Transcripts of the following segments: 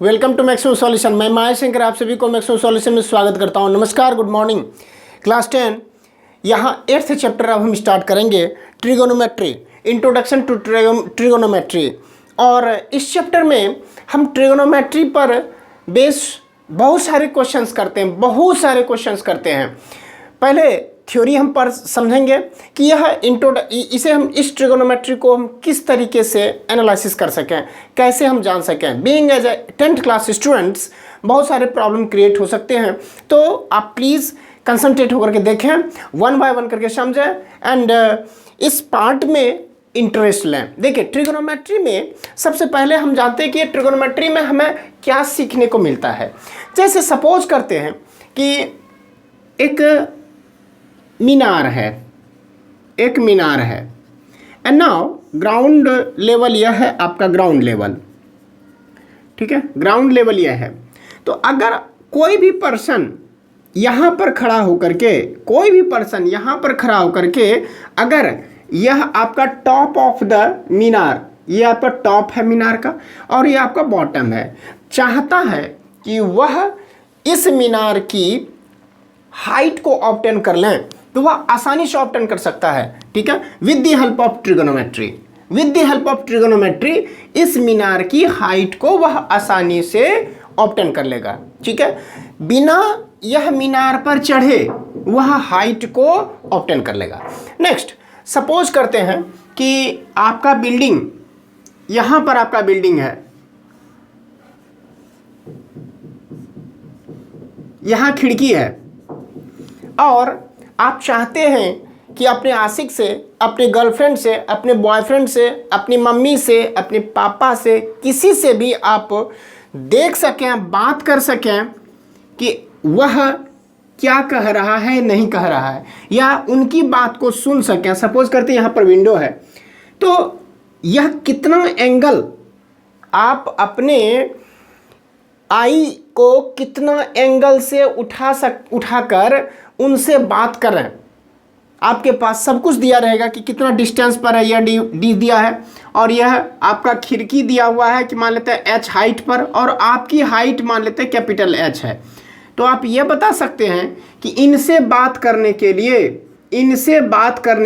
Welcome to maximum solution. मैं माया शंकर आप सभी को मैक्सिमम सॉल्यूशन में स्वागत करता हूं। नमस्कार, गुड मॉर्निंग। क्लास 10 यहाँ 8th चैप्टर अब हम स्टार्ट करेंगे, ट्रिगोनोमेट्री, इंट्रोडक्शन टू ट्रिगोनोमेट्री। और इस चैप्टर में हम ट्रिगोनोमेट्री पर बेस बहुत सारे क्वेश्चंस करते हैं। पहले थ्योरी हम पर समझेंगे कि इसे हम इस ट्रिगोनोमेट्री को हम किस तरीके से एनालिसिस कर सकें, कैसे हम जान सकें। Being as a 10th class students बहुत सारे प्रॉब्लम क्रिएट हो सकते हैं, तो आप प्लीज़ कंसंट्रेट होकर के देखें, वन बाय वन करके समझें एंड इस पार्ट में इंटरेस्ट लें। देखिए, ट्रिगोनोमेट्री में सबसे पहले हम जानते हैं कि ट्रिगोनोमेट्री में हमें क्या सीखने को मिलता है। जैसे सपोज करते हैं कि एक मीनार है एंड नाउ ग्राउंड लेवल यह है आपका ग्राउंड लेवल, ठीक है, ग्राउंड लेवल यह है। तो अगर कोई भी पर्सन यहाँ पर खड़ा होकर के अगर यह आपका टॉप ऑफ द मीनार, ये आपका टॉप है मीनार का और ये आपका बॉटम है, चाहता है कि वह इस मीनार की हाइट को ऑब्टेन कर लें, तो वह आसानी से ऑब्टेन कर सकता है, ठीक है, with the help of trigonometry. इस मीनार की हाइट को वह आसानी से ऑब्टेन कर लेगा, ठीक है, बिना यह मीनार पर चढ़े वह हाइट को ऑब्टेन कर लेगा। नेक्स्ट, सपोज करते हैं कि आपका बिल्डिंग, यहां पर आपका बिल्डिंग है, यहां खिड़की है और आप चाहते हैं कि अपने आशिक से, अपने गर्लफ्रेंड से, अपने बॉयफ्रेंड से, अपनी मम्मी से, अपने पापा से, किसी से भी आप देख सकें, बात कर सकें कि वह क्या कह रहा है, नहीं कह रहा है, या उनकी बात को सुन सकें। सपोज करते हैं यहाँ पर विंडो है, तो यह कितना एंगल आप अपने आई को कितना एंगल से उठाकर उनसे बात कर रहे हैं। आपके पास सब कुछ दिया रहेगा कि कितना डिस्टेंस पर है, यह डी दिया है और यह आपका खिड़की दिया हुआ है कि मान लेते हैं एच हाइट पर, और आपकी हाइट मान लेते हैं कैपिटल एच है। तो आप ये बता सकते हैं कि इनसे बात करने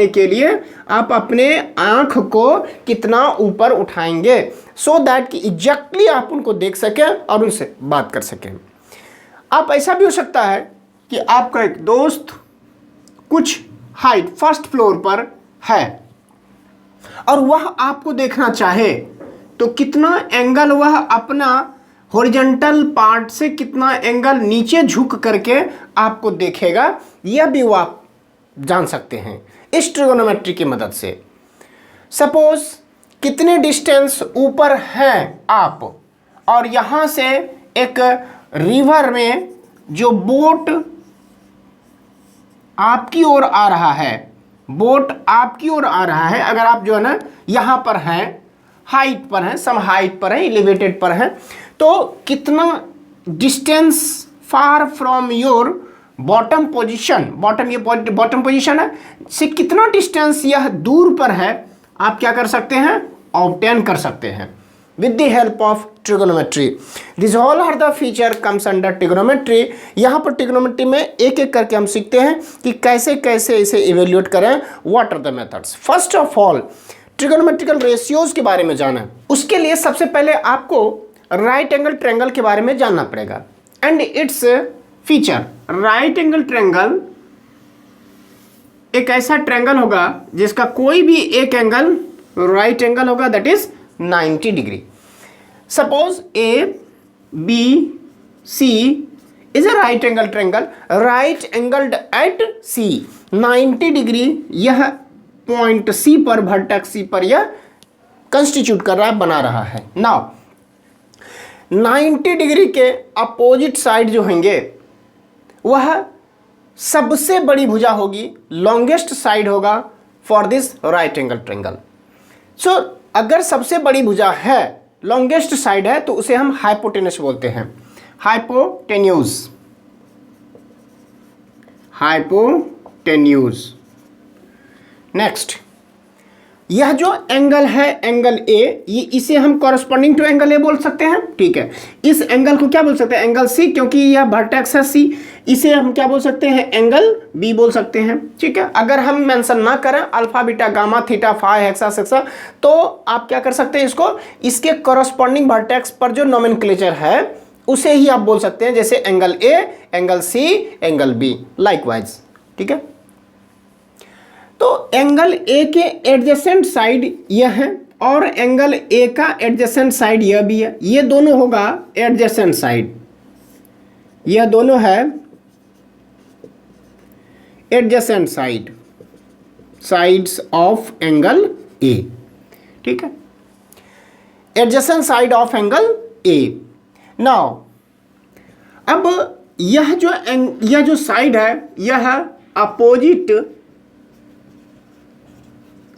के लिए आप अपने आँख को कितना ऊपर उठाएंगे, सो दैट कि एग्जैक्टली आप उनको देख सकें और उनसे बात कर सकें। आप ऐसा भी हो सकता है कि आपका एक दोस्त कुछ हाइट फर्स्ट फ्लोर पर है और वह आपको देखना चाहे, तो कितना एंगल वह अपना हॉरिजॉन्टल पार्ट से कितना एंगल नीचे झुक करके आपको देखेगा, यह भी वो आप जान सकते हैं इस ट्रिगोनोमेट्री की मदद से। सपोज कितने डिस्टेंस ऊपर हैं आप, और यहाँ से एक रिवर में जो बोट आपकी ओर आ रहा है, अगर आप जो है ना यहाँ पर हैं, हाइट पर हैं, सम हाइट पर हैं, एलिवेटेड पर हैं, तो कितना distance far from your bottom position, bottom position है, से कितना डिस्टेंस यह दूर पर है, आप क्या कर सकते हैं, ऑब्टेन कर सकते हैं with the help of trigonometry. This all are the feature comes under trigonometry. यहाँ पर trigonometry में एक एक करके हम सीखते हैं कि कैसे कैसे इसे evaluate करें, what are the methods. First of all, trigonometrical ratios के बारे में जाना है। उसके लिए सबसे पहले आपको right angle triangle के बारे में जानना पड़ेगा and its feature. right angle triangle एक ऐसा ट्रायंगल होगा जिसका कोई भी एक एंगल राइट एंगल होगा, that is 90 degree. Suppose A B C is a right angle triangle, right angled at C, 90 degree यह पॉइंट सी पर, वर्टेक्स सी पर यह कंस्टिट्यूट कर रहा है, बना रहा है। नाउ 90 डिग्री के अपोजिट साइड जो होंगे वह सबसे बड़ी भुजा होगी, लॉन्गेस्ट साइड होगा for this right angle triangle. So अगर सबसे बड़ी भुजा है, लॉन्गेस्ट साइड है, तो उसे हम हाइपोटेनस बोलते हैं, हाइपोटेन्यूज। नेक्स्ट, यह जो एंगल है एंगल ए, ये इसे हम कॉरस्पॉन्डिंग टू एंगल ए बोल सकते हैं, ठीक है। इस एंगल को क्या बोल सकते हैं, एंगल सी, क्योंकि यह वर्टेक्स है सी। इसे हम क्या बोल सकते हैं, एंगल बी बोल सकते हैं, ठीक है। अगर हम मेंशन ना करें alpha beta gamma theta phi hexa sexa, तो आप क्या कर सकते हैं, इसको इसके कॉरस्पॉन्डिंग वर्टेक्स पर जो नोमेनक्लेचर है उसे ही आप बोल सकते हैं, जैसे angle A, angle C, angle B, likewise, ठीक है। तो एंगल ए के एडजेसेंट साइड यह है और एंगल ए का एडजेसेंट साइड यह भी है, ये दोनों होगा एडजेसेंट साइड, यह दोनों है adjacent side, sides of angle A, ठीक है, adjacent side of angle A. Now अब यह जो साइड है यह opposite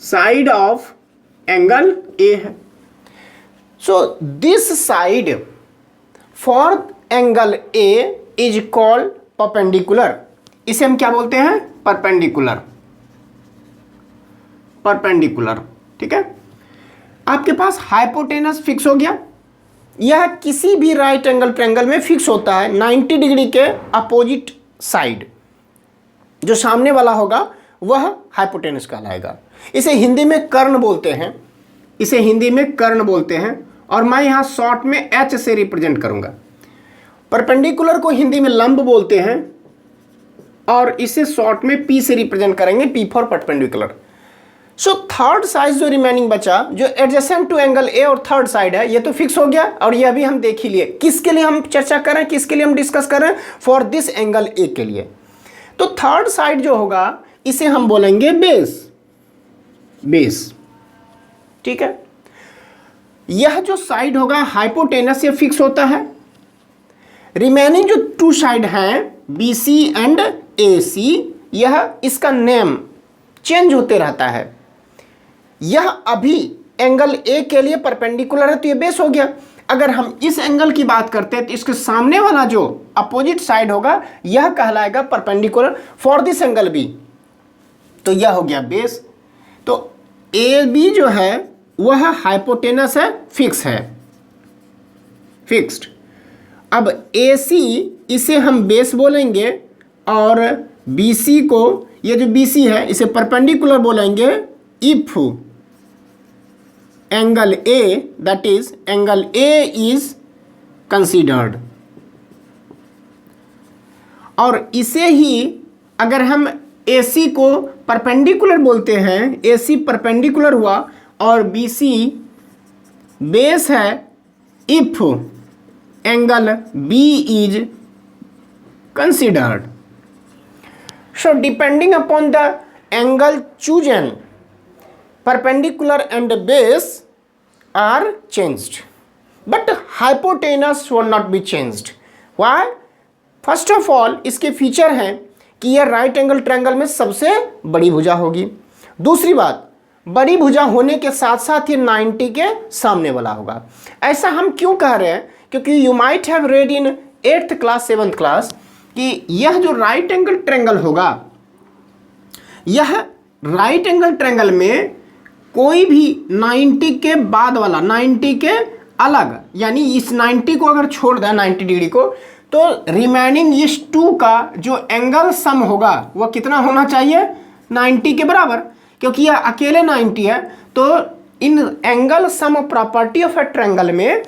side of angle A है। So this side for angle A is called perpendicular, इसे हम क्या बोलते हैं, परपेंडिकुलर, परपेंडिकुलर, ठीक है। आपके पास हाइपोटेनस फिक्स हो गया, यह किसी भी राइट एंगल ट्रायंगल में फिक्स होता है 90 डिग्री के अपोजिट साइड, जो सामने वाला होगा वह हाइपोटेनस कहलाएगा। इसे हिंदी में कर्ण बोलते हैं, इसे हिंदी में कर्ण बोलते हैं, और मैं यहाँ शॉर्ट में एच से रिप्रेजेंट करूँगा। परपेंडिकुलर को हिंदी में लंब बोलते हैं और इसे शॉर्ट में पी से रिप्रेजेंट करेंगे, P for perpendicular. So third side जो रिमेनिंग बचा, जो एडजेसेंट टू एंगल ए और थर्ड साइड है, ये तो फिक्स हो गया और यह भी हम देख ही लिए। किसके लिए हम चर्चा करें, किसके लिए हम डिस्कस करें, फॉर दिस एंगल ए के लिए। तो थर्ड साइड जो होगा इसे हम बोलेंगे बेस, बेस, ठीक है। यह जो साइड होगा हाइपोटेनस, ये फिक्स होता है। रिमेनिंग जो टू साइड हैं बी सी एंड ए सी, यह इसका नेम चेंज होते रहता है। यह अभी एंगल ए के लिए परपेंडिकुलर है तो ये बेस हो गया। अगर हम इस एंगल की बात करते हैं तो इसके सामने वाला जो अपोजिट साइड होगा यह कहलाएगा perpendicular for this angle B, तो यह हो गया बेस। तो ए बी जो है वह हाइपोटेनस है, फिक्स है, फिक्स्ड। अब ए सी इसे हम बेस बोलेंगे और बी सी को, ये जो बी सी है इसे परपेंडिकुलर बोलेंगे if angle A, that is angle A is considered. और इसे ही अगर हम ए सी को परपेंडिकुलर बोलते हैं, ए सी परपेंडिकुलर हुआ और बी सी बेस है if angle B is considered. So depending upon the angle chosen, perpendicular and base are changed, but hypotenuse will not be changed. Why? First of all, इसके feature हैं कि यह right angle triangle में सबसे बड़ी भुजा होगी। दूसरी बात, बड़ी भुजा होने के साथ साथ ये 90 के सामने वाला होगा। ऐसा हम क्यों कह रहे हैं, क्योंकि you might have read in 8th class 7th class कि यह जो राइट एंगल ट्रायंगल होगा, यह राइट एंगल ट्रायंगल में कोई भी 90 के बाद वाला, 90 के अलग, यानी इस 90 को अगर छोड़ दें 90 डिग्री को, तो रिमेनिंग इस 2 का जो एंगल सम होगा वह कितना होना चाहिए, 90 के बराबर। क्योंकि यह अकेले 90 है तो in angle sum property of a triangle में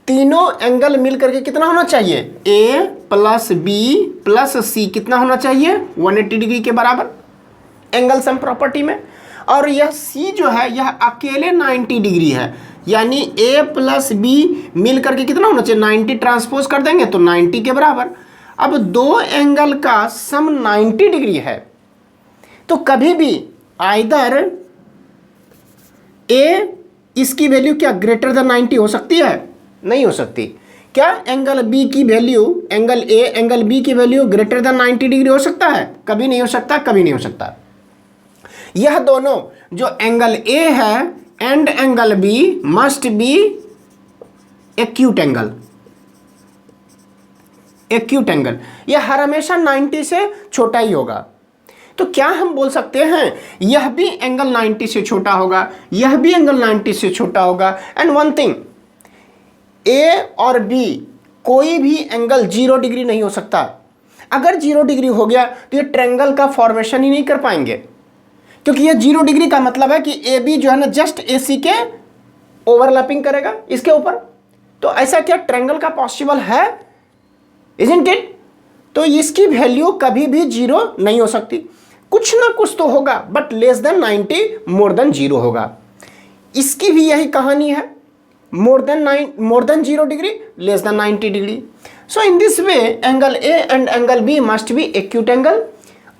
तीनों एंगल मिल करके कितना होना चाहिए, A plus B plus C कितना होना चाहिए, 180 डिग्री के बराबर एंगल सम प्रॉपर्टी में। और यह सी जो है यह अकेले 90 डिग्री है, यानी ए प्लस बी मिल करके कितना होना चाहिए, 90 ट्रांसपोज कर देंगे तो 90 के बराबर। अब दो एंगल का सम 90 डिग्री है तो कभी भी आइदर ए इसकी वैल्यू क्या ग्रेटर देन 90 हो सकती है, नहीं हो सकती। क्या एंगल बी की value, angle A angle B की वैल्यू ग्रेटर देन 90 डिग्री हो सकता है, कभी नहीं हो सकता, कभी नहीं हो सकता। यह दोनों जो एंगल ए है and angle B must be acute angle, acute angle. यह हर हमेशा 90 से छोटा ही होगा। तो क्या हम बोल सकते हैं यह भी एंगल 90 से छोटा होगा, यह भी एंगल 90 से छोटा होगा। एंड वन थिंग, ए और बी कोई भी एंगल 0 डिग्री नहीं हो सकता। अगर 0 डिग्री हो गया तो ये ट्रायंगल का फॉर्मेशन ही नहीं कर पाएंगे, क्योंकि ये 0 डिग्री का मतलब है कि ए बी जो है ना जस्ट ए सी के ओवरलैपिंग करेगा इसके ऊपर। तो ऐसा क्या ट्रायंगल का पॉसिबल है? Isn't it? तो इसकी वैल्यू कभी भी 0 नहीं हो सकती, कुछ ना कुछ तो होगा, but less than 90 more than 0 होगा। इसकी भी यही कहानी है, more than 0 degree, less than 90 degree. So in this way angle A and angle B must be acute angle.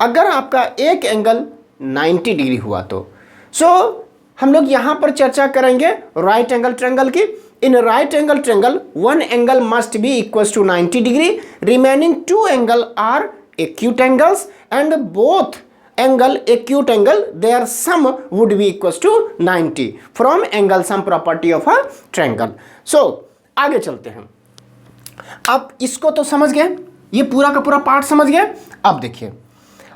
अगर आपका एक एंगल 90 डिग्री हुआ तो हम लोग यहां पर चर्चा करेंगे राइट एंगल ट्रायंगल की। In right angle triangle one angle must be equal to 90 degree, remaining two angle are acute angles and both angle acute angle their sum would be equals to 90 from angle sum property of a triangle. So आगे चलते हैं। अब इसको तो समझ गए, ये पूरा का पूरा पार्ट समझ गए। अब देखिए,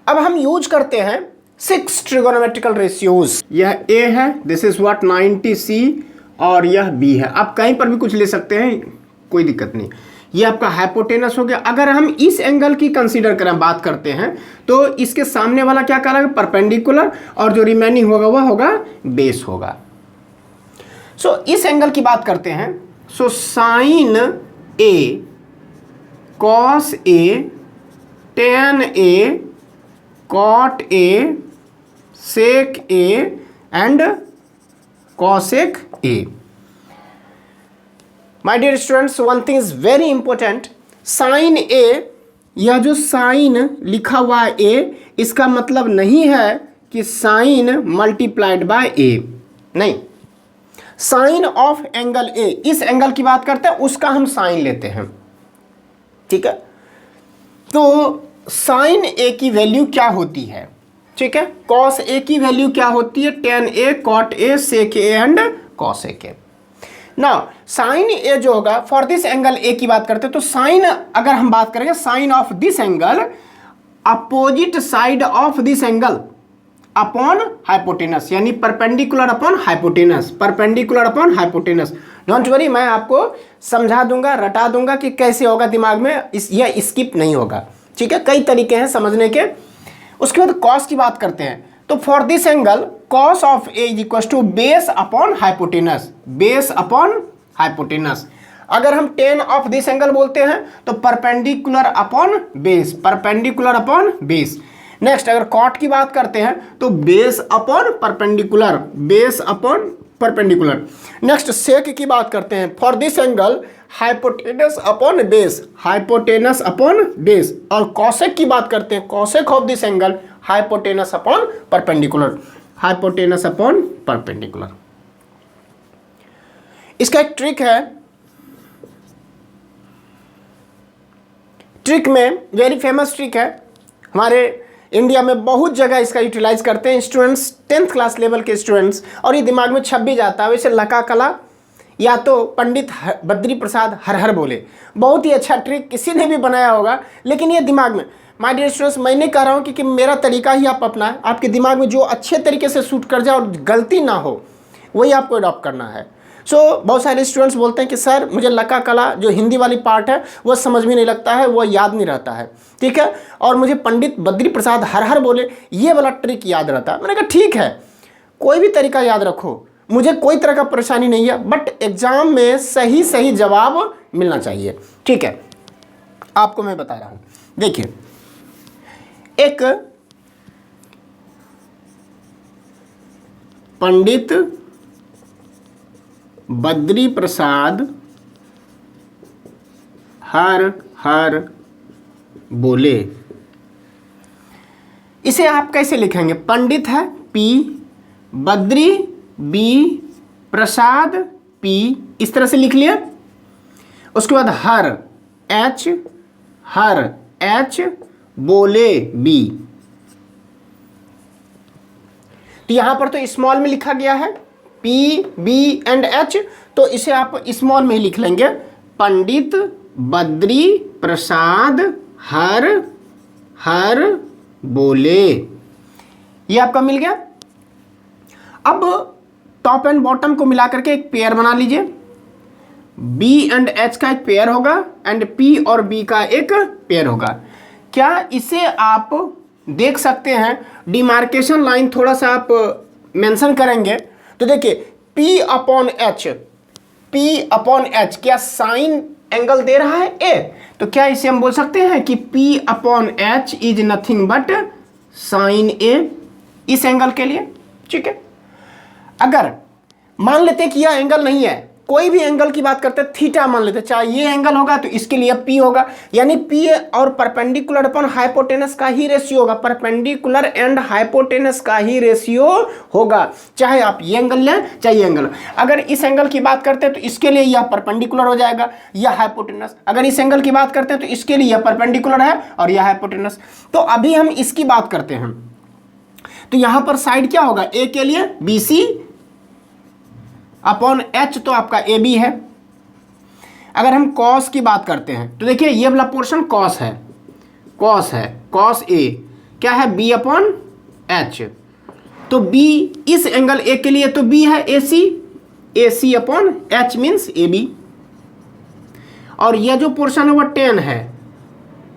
अब हम यूज करते हैं 6 ट्रिगोनोमेट्रिकल रेशियोज। यह A है, दिस इज व्हाट 90C, और यह B है। आप कहीं पर भी कुछ ले सकते हैं, कोई दिक्कत नहीं। ये आपका हाइपोटेनस हो गया। अगर हम इस एंगल की कंसीडर करें, बात करते हैं, तो इसके सामने वाला क्या कहलाएगा? परपेंडिकुलर, और जो रिमेनिंग होगा वह होगा बेस होगा। सो इस एंगल की बात करते हैं। सो sine A, cos A, tan A, cot A, sec A and cosec A. My dear students, one thing is very important, sine A, यह जो साइन लिखा हुआ है ए, इसका मतलब नहीं है कि साइन मल्टीप्लाइड बाय ए, नहीं। साइन ऑफ एंगल ए, इस एंगल की बात करते हैं, उसका हम साइन लेते हैं, ठीक है। तो साइन ए की वैल्यू क्या होती है? ठीक है, कॉस ए की वैल्यू क्या होती है? Tan A, cot A, sec A and cosec A. Now sine A जो होगा फॉर दिस एंगल ए की बात करते हैं, तो साइन, अगर हम बात करेंगे sine of this angle opposite side of this angle upon hypotenuse, यानी perpendicular upon hypotenuse, perpendicular upon hypotenuse. Don't worry, मैं आपको समझा दूंगा, रटा दूंगा कि कैसे होगा दिमाग में, यह स्किप नहीं होगा, ठीक है। कई तरीके हैं समझने के। उसके बाद कॉस की बात करते हैं, तो for this angle cos of A is equal to base upon hypotenuse, base upon hypotenuse. अगर हम टेन ऑफ दिस एंगल बोलते हैं तो perpendicular upon base, perpendicular upon base. Next अगर कॉट की बात करते हैं तो base upon perpendicular, base upon perpendicular. Next sec की बात करते हैं, for this angle hypotenuse upon base, hypotenuse upon base. और कॉसेक की बात करते हैं, cosec of this angle hypotenuse upon perpendicular, hypotenuse upon perpendicular. इसका एक ट्रिक है, ट्रिक में वेरी फेमस ट्रिक है, हमारे इंडिया में बहुत जगह इसका यूटिलाइज करते हैं स्टूडेंट्स, 10th क्लास लेवल के स्टूडेंट्स, और ये दिमाग में छप भी जाता है। वैसे लका कला या तो पंडित बद्री प्रसाद हर हर बोले, बहुत ही अच्छा ट्रिक किसी ने भी बनाया होगा, लेकिन ये दिमाग में, माय डियर स्टूडेंट्स, मैं नहीं कह रहा हूँ कि मेरा तरीका ही आप अपनाएं, आपके दिमाग में जो अच्छे तरीके से सूट कर जाए और गलती ना हो वही आपको अडॉप्ट करना है। बहुत सारे स्टूडेंट्स बोलते हैं कि सर मुझे लका कला जो हिंदी वाली पार्ट है वो समझ में नहीं लगता है, वो याद नहीं रहता है, ठीक है, और मुझे पंडित बद्री प्रसाद हर हर बोले ये वाला ट्रिक याद रहता है। मैंने कहा ठीक है, कोई भी तरीका याद रखो, मुझे कोई तरह का परेशानी नहीं है, बट एग्जाम में सही सही जवाब मिलना चाहिए, ठीक है। आपको मैं बता रहा हूँ, देखिए, एक पंडित बद्री प्रसाद हर हर बोले, इसे आप कैसे लिखेंगे? पंडित है पी, बद्री बी, प्रसाद पी, इस तरह से लिख लिया। उसके बाद हर एच बोले बी, तो यहां पर तो स्मॉल में लिखा गया है पी बी एंड एच, तो इसे आप स्मॉल में ही लिख लेंगे, पंडित बद्री प्रसाद हर हर बोले, ये आपका मिल गया। अब टॉप एंड बॉटम को मिलाकर के एक पेयर बना लीजिए। B एंड H का एक पेयर होगा एंड P और B का एक पेयर होगा। क्या इसे आप देख सकते हैं? डिमार्केशन लाइन थोड़ा सा आप मेंशन करेंगे तो देखिए P अपॉन H क्या साइन एंगल दे रहा है A, तो क्या इसे हम बोल सकते हैं कि P upon H is nothing but sine A इस एंगल के लिए। ठीक है, अगर मान लेते कि यह एंगल नहीं है, कोई भी एंगल की बात करते हैं, थीटा मान लेते, चाहे ये एंगल होगा तो इसके लिए P होगा, यानी P और परपेंडिकुलर अपॉन हाइपोटेनस का ही रेशियो होगा, परपेंडिकुलर एंड हाइपोटेनस का ही रेशियो होगा, चाहे आप ये एंगल लें चाहे ये एंगल। अगर इस एंगल की बात करते हैं तो इसके लिए यह परपेंडिकुलर हो जाएगा, यह हाइपोटेनस। अगर इस एंगल की बात करते हैं तो इसके लिए यह परपेंडिकुलर है और यह हाइपोटेनस। तो अभी हम इसकी बात करते हैं, तो यहां पर साइड क्या होगा? A के लिए BC अपॉन H तो आपका AB है। अगर हम कॉस की बात करते हैं तो देखिए ये वाला पोर्शन कॉस है, कॉस A क्या है? B upon H। तो B इस एंगल A के लिए तो B है AC upon H means AB। और यह जो पोर्शन है वह 10 है,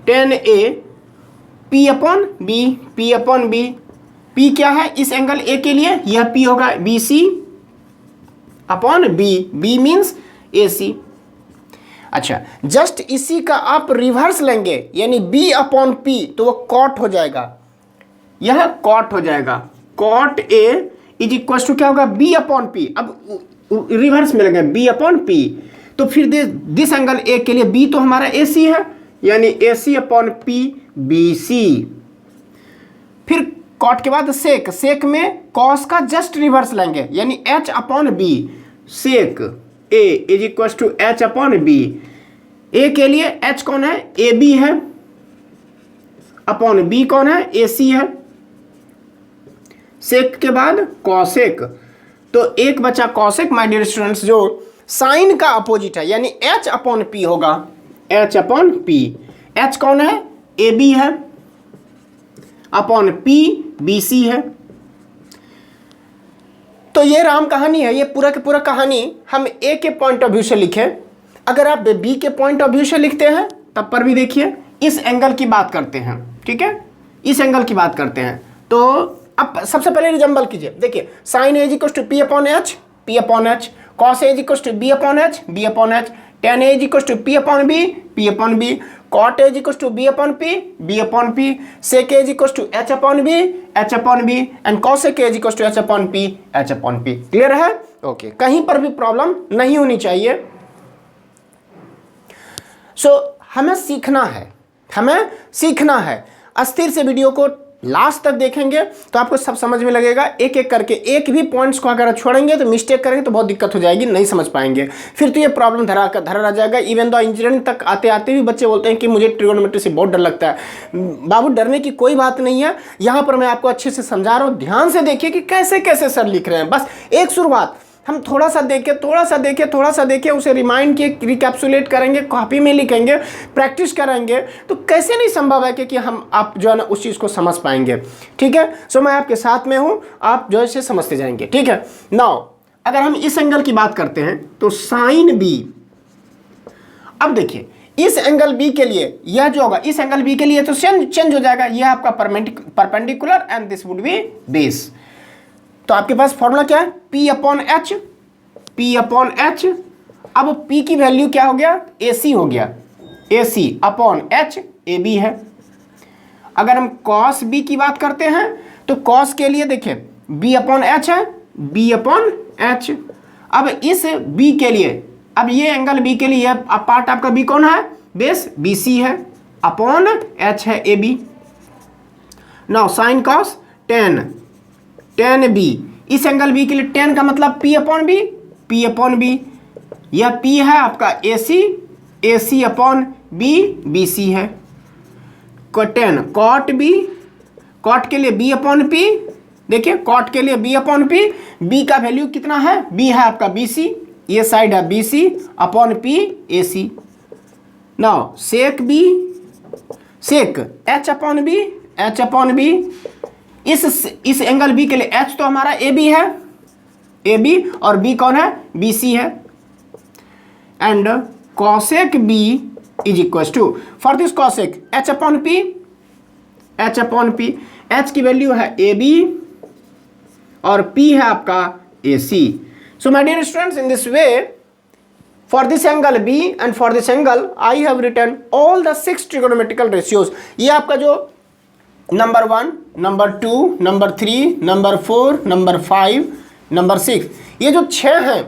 10A P upon B, P क्या है इस एंगल A के लिए? यह P होगा BC upon B means AC। अच्छा, जस्ट इसी का आप रिवर्स लेंगे यानी B अपॉन P तो वो कॉट हो जाएगा, यह कॉट हो जाएगा। Cot A is equal to क्या होगा? B upon P। अब रिवर्स में लगेगा B अपॉन P, तो फिर दिस एंगल A के लिए B तो हमारा AC है, यानी AC अपॉन P BC। फिर कॉट के बाद सेक में कॉस का जस्ट रिवर्स लेंगे, यानी H upon B, sec A is equal to H upon B। A के लिए H कौन है? AB है, अपॉन B कौन है? AC है। सेक के बाद कॉसेक, तो एक बचा कॉसेक माय डियर स्टूडेंट्स, जो साइन का अपोजिट है, यानी H अपॉन P होगा, H अपॉन P। H कौन है? AB है, अपॉन P BC है। तो ये राम कहानी है, ये पूरा की पूरा कहानी हम A के पॉइंट ऑफ व्यू से लिखे। अगर आप B के पॉइंट ऑफ व्यू से लिखते हैं तब पर भी देखिए इस एंगल की बात करते हैं, ठीक है, इस एंगल की बात करते हैं। तो अब सबसे पहले रिजम्बल कीजिए, देखिए sine A equal to P upon H, cos A equal to B upon H, tan A equal to P upon B, cot A equal to B upon P, sec A equal to H upon B and cosec A equal to H upon P। Clear है? Okay, कहीं पर भी problem नहीं होनी चाहिए। हमें सीखना है। अस्थिर से वीडियो को लास्ट तक देखेंगे तो आपको सब समझ में लगेगा। एक एक करके एक भी पॉइंट्स को अगर छोड़ेंगे तो मिस्टेक करेंगे तो बहुत दिक्कत हो जाएगी, नहीं समझ पाएंगे, फिर तो ये प्रॉब्लम धरा रह जाएगा। इवन दो इंजीनियरिंग तक आते आते भी बच्चे बोलते हैं कि मुझे ट्रिगोनोमेट्री से बहुत डर लगता है। बाबू डरने की कोई बात नहीं है, यहाँ पर मैं आपको अच्छे से समझा रहा हूँ, ध्यान से देखिए कि कैसे कैसे सर लिख रहे हैं। बस एक शुरुआत, हम थोड़ा सा देखें, उसे रिमाइंड किए, रिकैप्सुलेट करेंगे, कॉपी में लिखेंगे, प्रैक्टिस करेंगे, तो कैसे नहीं संभव है कि हम आप जो है ना उस चीज़ को समझ पाएंगे। ठीक है, सो मैं आपके साथ में हूँ, आप जो है इसे समझते जाएंगे। ठीक है, नाउ अगर हम इस एंगल की बात करते हैं तो साइन बी, अब देखिए इस एंगल बी के लिए यह जो होगा, इस एंगल बी के लिए तो चेंज हो जाएगा, यह आपका perpendicular and this would be base. तो आपके पास फॉर्मूला क्या है? P upon H। अब P की वैल्यू क्या हो गया? AC हो गया, AC अपॉन H AB है। अगर हम cos B की बात करते हैं तो cos के लिए देखिए B अपॉन H है, B अपॉन H। अब इस B के लिए, अब ये एंगल B के लिए अब पार्ट आपका B कौन है? बेस BC है, अपॉन H है AB। Now sine cos tan B, इस एंगल B के लिए tan का मतलब P अपॉन B, यह P है आपका AC अपॉन B BC है। tan cot B, cot के लिए B अपॉन P, देखिए cot के लिए B अपॉन P, B का वैल्यू कितना है? B है आपका BC, ये साइड है BC upon P AC। Now sec B, sec H upon B, इस एंगल बी के लिए एच तो हमारा ए बी है, ए बी, और बी कौन है, बी सी है। And cosec B is equal to, for this cosec H upon P, H upon P, H की वैल्यू है ए बी और पी है आपका A C. So my dear students, in this way for this angle B and for this angle I have written all the 6 trigonometrical ratios। ये आपका जो number 1, number 2, number 3, number 4, number 5, number 6, ये जो 6 हैं,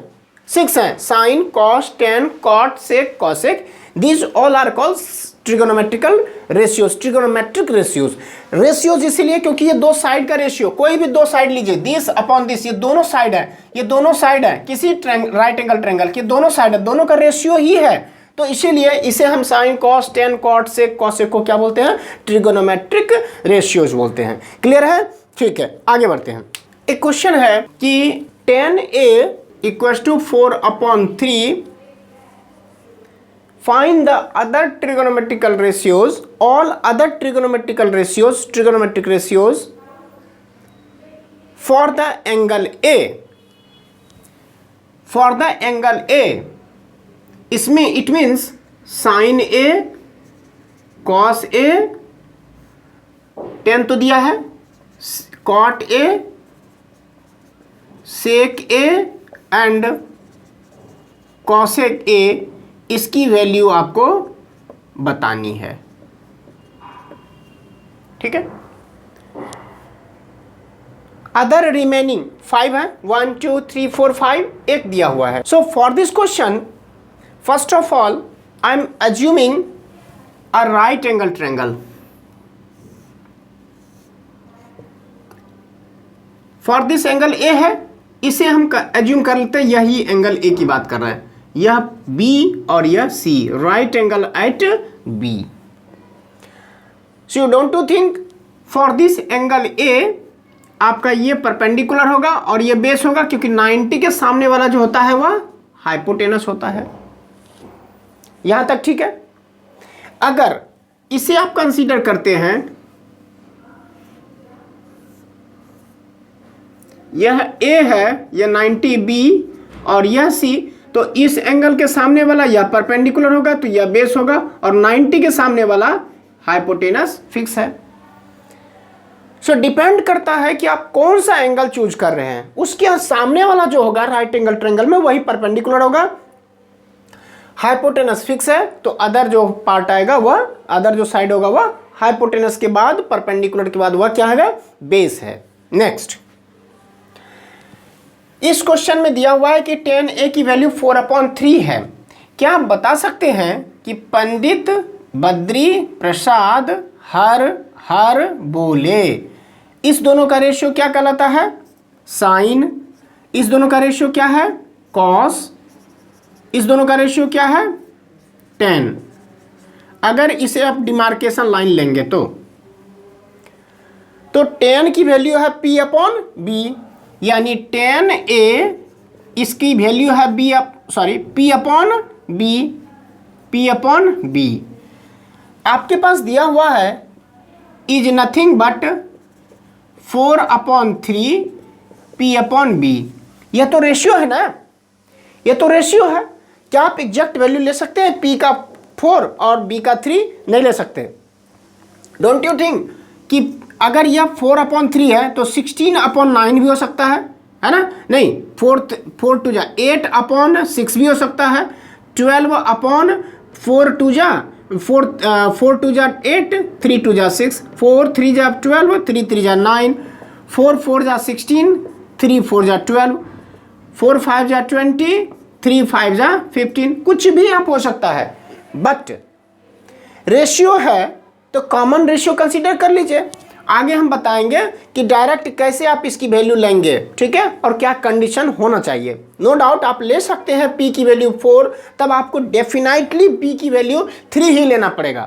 6 हैं, sine, cos, tan, cot, sec, cosec, these all are called trigonometrical ratios, trigonometric ratios. Ratios इसीलिए क्योंकि ये दो साइड का रेशियो, कोई भी दो साइड लीजिए, दिस अपॉन दिस, ये दोनों साइड है, ये दोनों साइड है किसी राइट एंगल ट्रायंगल के, दोनों साइड है, दोनों का रेशियो ही है, तो इसीलिए इसे हम sign, cos, tan, cot, sec, cosec को क्या बोलते हैं, ट्रिगोनोमेट्रिक रेशियोज बोलते हैं। क्लियर है? ठीक है, आगे बढ़ते हैं। एक क्वेश्चन है कि 10a equal to 4/3, find the other trigonometrical ratios, all other trigonometrical ratios, trigonometric ratios for the angle A, for the angle A, इसमें it means sin A, cos A, tan तो दिया है, cot A, sec A and cosec A, इसकी value आपको बतानी है। ठीक है, अदर रिमेनिंग 5 है, 1 2 3 4 5, एक दिया हुआ है। So for this question first of all I am assuming a right angle triangle. For this angle A है, इसे हम अज्यूम कर लेते हैं यही एंगल ए की बात कर रहे हैं, यह B और यह C, right angle at B। So you don't to think, for this angle A आपका ये परपेंडिकुलर होगा और ये बेस होगा, क्योंकि 90 के सामने वाला जो होता है वह हाइपोटेनस होता है। यहां तक ठीक है? अगर इसे आप कंसीडर करते हैं, यह A है, यह 90 B और यह C, तो इस एंगल के सामने वाला यह परपेंडिकुलर होगा तो यह बेस होगा, और 90 के सामने वाला हाइपोटेनस फिक्स है। सो डिपेंड करता है कि आप कौन सा एंगल चूज कर रहे हैं, उसके सामने वाला जो होगा राइट एंगल ट्रायंगल में वही परपेंडिकुलर होगा, हाइपोटेनस फिक्स है, तो अदर जो पार्ट आएगा वह, अदर जो साइड होगा वह हाइपोटेनस के बाद, परपेंडिकुलर के बाद वह क्या है, बेस है। नेक्स्ट, इस क्वेश्चन में दिया हुआ है कि 10a की वैल्यू 4/3 है। क्या आप बता सकते हैं कि पंडित बद्री प्रसाद हर बोले, इस दोनों का रेशियो क्या कहलाता है, साइन, इस दोनों का रेशियो क्या है, कॉस, इस दोनों का रेशियो क्या है, टेन। अगर इसे आप डिमार्केशन लाइन लेंगे तो 10 की वैल्यू है P/B, यानी 10a इसकी वैल्यू है P/B। आपके पास दिया हुआ है इज नथिंग बट 4/3 P/B। यह तो रेशियो है ना, यह तो रेशियो है। क्या आप एग्जैक्ट वैल्यू ले सकते हैं P का 4 और B का 3? नहीं ले सकते। डोंट यू थिंक कि अगर यह 4/3 है तो 16/9 भी हो सकता है ना? नहीं, 4 टू जा 8/6 भी हो सकता है, 12/4 टू जा 4 टू जा 8, 3 टू जा 6, 4 3 जा 12, 3 3 जा 9, 4 4 जा 16, 3 4 जा 12, 4 5 जा 20, 3 5 जा 15, कुछ भी आप हो सकता है, बट रेशियो है तो कॉमन रेशियो कंसीडर कर लीजिए। आगे हम बताएंगे कि डायरेक्ट कैसे आप इसकी वैल्यू लेंगे, ठीक है, और क्या कंडीशन होना चाहिए। नो डाउट आप ले सकते हैं P की वैल्यू 4, तब आपको डेफिनेटली B की वैल्यू 3 ही लेना पड़ेगा,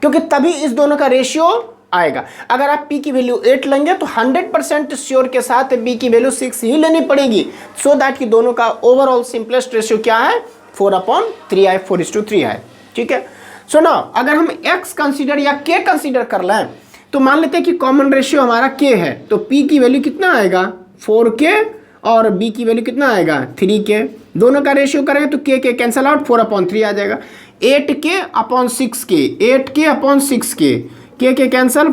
क्योंकि तभी इस दोनों का रेशियो आएगा। अगर आप P की वैल्यू 8 लेंगे तो 100% श्योर के साथ B की वैल्यू 6 ही लेनी पड़ेगी, सो दैट कि दोनों का ओवरऑल सिंपलेस्ट रेशियो क्या है, 4/3 है, 4:3 है। ठीक है, सो नाउ अगर हम X कंसीडर या K कंसीडर कर लें तो मान लेते हैं कि कॉमन रेशियो हमारा k है, तो p की वैल्यू कितना आएगा 4k और b की वैल्यू कितना आएगा 3k। दोनों का रेशियो करेंगे तो k कैंसिल आउट 4/3 आ जाएगा। 8k/6k 8k/6k k कैंसिल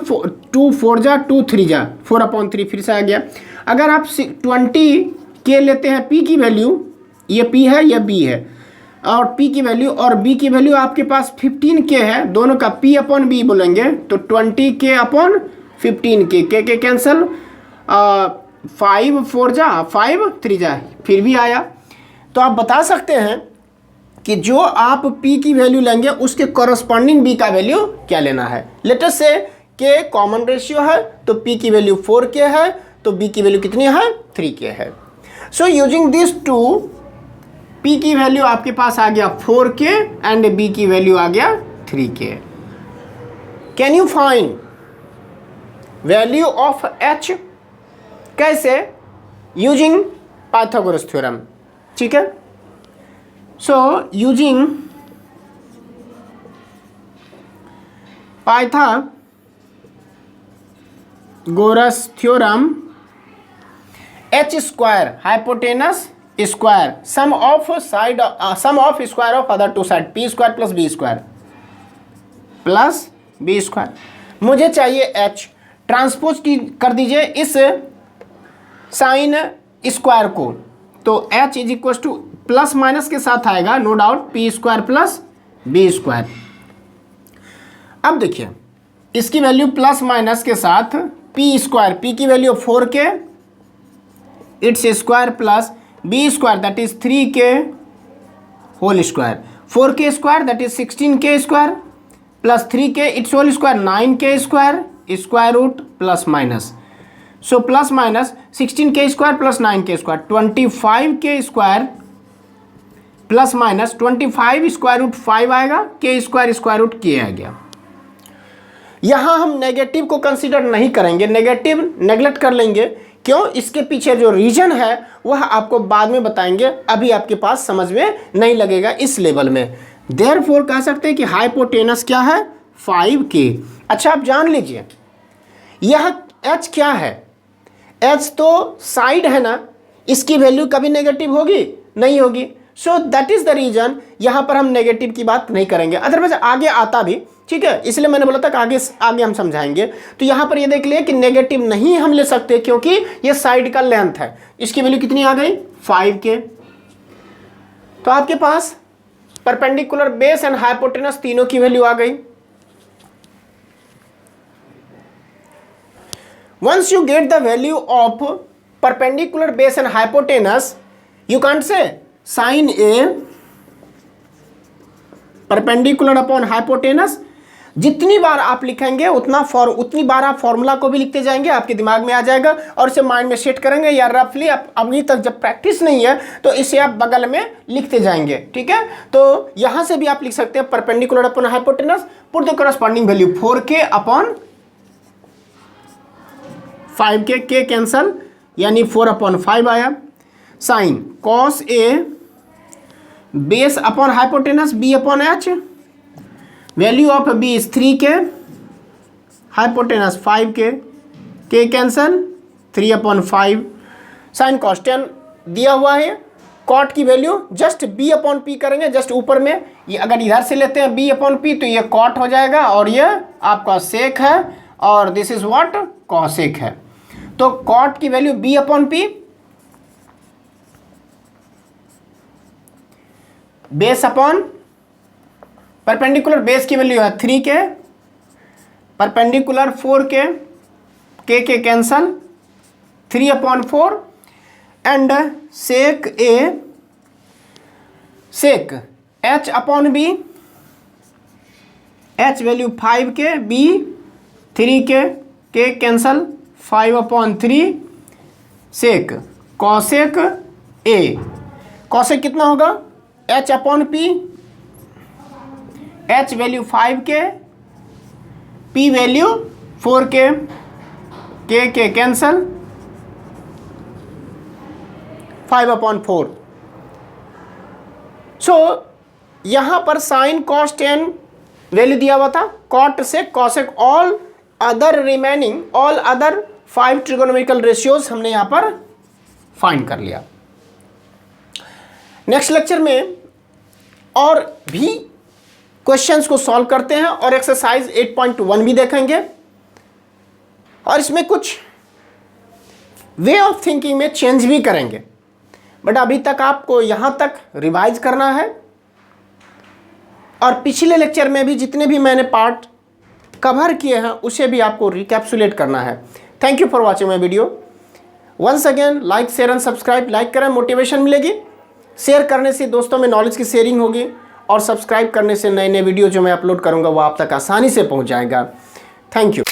2 4 जा 2 3 जा 4/3 फिर से आ गया। अगर आप 20k लेते हैं p की वैल्यू, ये p है ये b है, और p की वैल्यू और b की वैल्यू आपके पास 15k है, दोनों का p/b बोलेंगे तो 20k/15k k कैंसिल 5 4 जा 5 3 जा फिर भी आया। तो आप बता सकते हैं कि जो आप p की वैल्यू लेंगे उसके कॉरस्पॉन्डिंग b का वैल्यू क्या लेना है। लेट अस से k कॉमन रेशियो है तो p की वैल्यू 4k है, तो b की वैल्यू कितनी है 3k है। So using this to p की वैल्यू आपके पास आ गया 4k एंड b की वैल्यू आ गया 3k। Can you find value of h? कैसे? Using Pythagoras theorem. ठीक है, so using Pythagoras theorem, h square hypotenuse square sum of square of other two side p square plus b square. मुझे चाहिए h, transpose की कर दीजिए इस sine square को, तो h is equal to plus minus के साथ आएगा no doubt p square plus b square. अब देखिए इसकी वैल्यू प्लस माइनस के साथ p स्क्वायर, p की value 4k its square plus b square that is 3k whole square, 4k square that is 16k square plus 3k its whole square 9k square square root plus minus. So plus minus 16k square plus 9k square 25k square plus minus 25 square root 5 आएगा, k square root k आ गया। यहाँ हम negative को consider नहीं करेंगे, negative neglect कर लेंगे। क्यों? इसके पीछे जो रीजन है वह आपको बाद में बताएंगे, अभी आपके पास समझ में नहीं लगेगा इस लेवल में। देयरफॉर कह सकते हैं कि हाइपोटेनस क्या है 5k। अच्छा आप जान लीजिए यह h क्या है, h तो साइड है ना, इसकी वैल्यू कभी नेगेटिव होगी नहीं होगी। So that is the reason यहाँ पर हम नेगेटिव की बात नहीं करेंगे, अदरवाइज आगे आता भी। ठीक है, इसलिए मैंने बोला था कि आगे हम समझाएंगे। तो यहाँ पर ये देख लिए कि नेगेटिव नहीं हम ले सकते क्योंकि ये साइड का लेंथ है। इसकी वैल्यू कितनी आ गई 5k। तो आपके पास परपेंडिकुलर बेस एंड हाइपोटेनस तीनों की वैल्यू आ गई। Once you get the value of perpendicular base and hypotenuse, you can't say sin A perpendicular upon hypotenuse। जितनी बार आप लिखेंगे उतनी बार आप फॉर्मूला को भी लिखते जाएंगे, आपके दिमाग में आ जाएगा और इसे माइंड में सेट करेंगे। या रफली आप अभी तक जब प्रैक्टिस नहीं है तो इसे आप बगल में लिखते जाएंगे। ठीक है, तो यहां से भी आप लिख सकते हैं perpendicular upon hypotenuse, put the corresponding value 4k upon 5k, k cancel यानी 4/5 आया। Sine cos A base upon hypotenuse b/h, value of b is 3k, hypotenuse 5k, k cancel 3/5। Sine cos tan दिया हुआ है, cot की value just b/p करेंगे, just ऊपर में ये अगर इधर से लेते हैं b/p तो ये कॉट हो जाएगा और ये आपका सेक है और दिस इज व्हाट कॉसेक है। तो कॉट की value b/p, base upon perpendicular base की वैल्यू है 3k, perpendicular 4k, k cancel 3/4 and sec A, sec h/b, h value 5k, b 3k, k cancel 5/3, sec cosec A, cosec कितना होगा h/p, h value 5k, p value 4k, k cancel 5/4। So यहाँ पर sine cos tan value दिया हुआ था, cot से cosec all other remaining all other 5 trigonometrical ratios हमने यहाँ पर फाइंड कर लिया। नेक्स्ट लेक्चर में और भी क्वेश्चंस को सॉल्व करते हैं और एक्सरसाइज 8.1 भी देखेंगे और इसमें कुछ वे ऑफ थिंकिंग में चेंज भी करेंगे। बट अभी तक आपको यहाँ तक रिवाइज करना है और पिछले लेक्चर में भी जितने भी मैंने पार्ट कवर किए हैं उसे भी आपको रिकैप्सुलेट करना है। Thank you for watching my video. Once again like share and subscribe. Like करें, मोटिवेशन मिलेगी। शेयर करने से दोस्तों में नॉलेज की शेयरिंग होगी और सब्सक्राइब करने से नए नए वीडियो जो मैं अपलोड करूंगा वो आप तक आसानी से पहुंच जाएगा। Thank you.